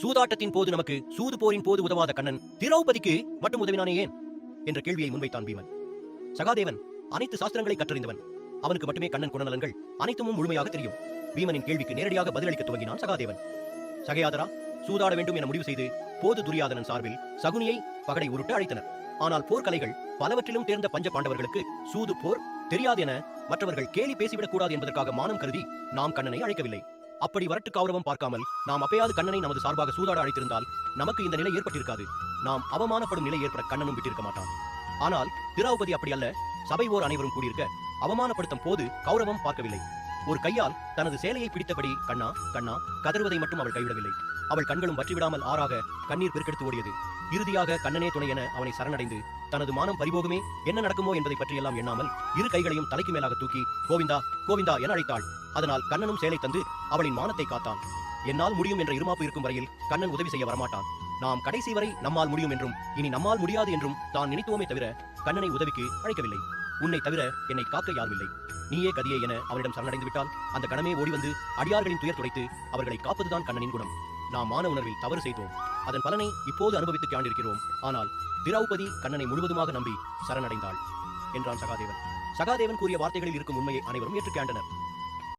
சூதாட்டத்தின் போது நமக்கு சூது போரின் போது உதவாத கண்ணன் திரௌபதிக்கு மட்டும் உதவினானே ஏன் என்ற கேள்வியை முன்வைத்தான் பீமன். சகாதேவன் அனைத்து சாஸ்திரங்களை கற்றறிந்தவன். அவனுக்கு மட்டுமே கண்ணன் குணநலன்கள் அனைத்தும் முழுமையாக தெரியும். பீமனின் கேள்விக்கு நேரடியாக பதிலளிக்க துவங்கினான் சகாதேவன். சகையாதரா, சூதாட வேண்டும் என முடிவு செய்து போது துரியாதனன் சார்பில் சகுனியை பகடை உருட்ட அழைத்தனர். ஆனால் போர்க்கலைகள் பலவற்றிலும் தேர்ந்த பஞ்ச பாண்டவர்களுக்கு சூது போர் தெரியாது என மற்றவர்கள் கேலி பேசிவிடக் கூடாது என்பதற்காக மானம் கருதி நாம் கண்ணனை அழைக்கவில்லை. அப்படி வரட்டு கௌரவம் பார்க்காமல் நாம் அப்பயாவது கண்ணனை நமது சார்பாக சூதாட அழைத்திருந்தால் நமக்கு இந்த நிலை ஏற்பட்டிருக்காது. நாம் அவமானப்படும் நிலை ஏற்பட கண்ணனும் விட்டிருக்க மாட்டான். ஆனால் திரௌபதி அப்படி அல்ல. சபை ஓர் அனைவரும் கூடியிருக்க அவமானப்படுத்தும் போது கௌரவம் பார்க்கவில்லை. ஒரு கையால் தனது சேலையை பிடித்தபடி கண்ணா கண்ணா கதறுவதை மட்டும் அவள் கைவிடவில்லை. அவள் கண்களும் வற்றிவிடாமல் ஆறாக கண்ணீர் பெருக்கெடுத்து ஓடியது. இறுதியாக கண்ணனே துணை என அவனை சரணடைந்து தனது மானம் பறிபோகுமே, என்ன நடக்குமோ என்பதை பற்றியெல்லாம் எண்ணாமல் இரு கைகளையும் தலைக்கு மேலாக தூக்கி கோவிந்தா கோவிந்தா என அழைத்தாள். அதனால் கண்ணனும் சேலை தந்து அவளின் மானத்தை காத்தான். என்னால் முடியும் என்ற இருமாப்பு இருக்கும் வரையில் கண்ணன் உதவி செய்ய வரமாட்டான். நாம் கடைசி வரை நம்மால் முடியும் என்றும் இனி நம்மால் முடியாது என்றும் தான் நினைத்துவோமே தவிர கண்ணனை உதவிக்கு அழைக்கவில்லை. உன்னை தவிர என்னை காக்க யாருமில்லை, நீயே கதியே என அவனிடம் சரணடைந்து விட்டால் அந்த கணமே ஓடி வந்து அடியார்களின் துயர் துடைத்து அவர்களை காப்பதுதான் கண்ணனின் குணம். நாம் மான உணர்வில் தவறு செய்தோம். அதன் பலனை இப்போது அனுபவித்து காண்டிருக்கிறோம். ஆனால் திரௌபதி கண்ணனை முழுவதுமாக நம்பி சரணடைந்தாள் என்றான் சகாதேவன். சகாதேவன் கூறிய வார்த்தைகளில் இருக்கும் உண்மையை அனைவரும் ஏற்றுக்காண்டனர்.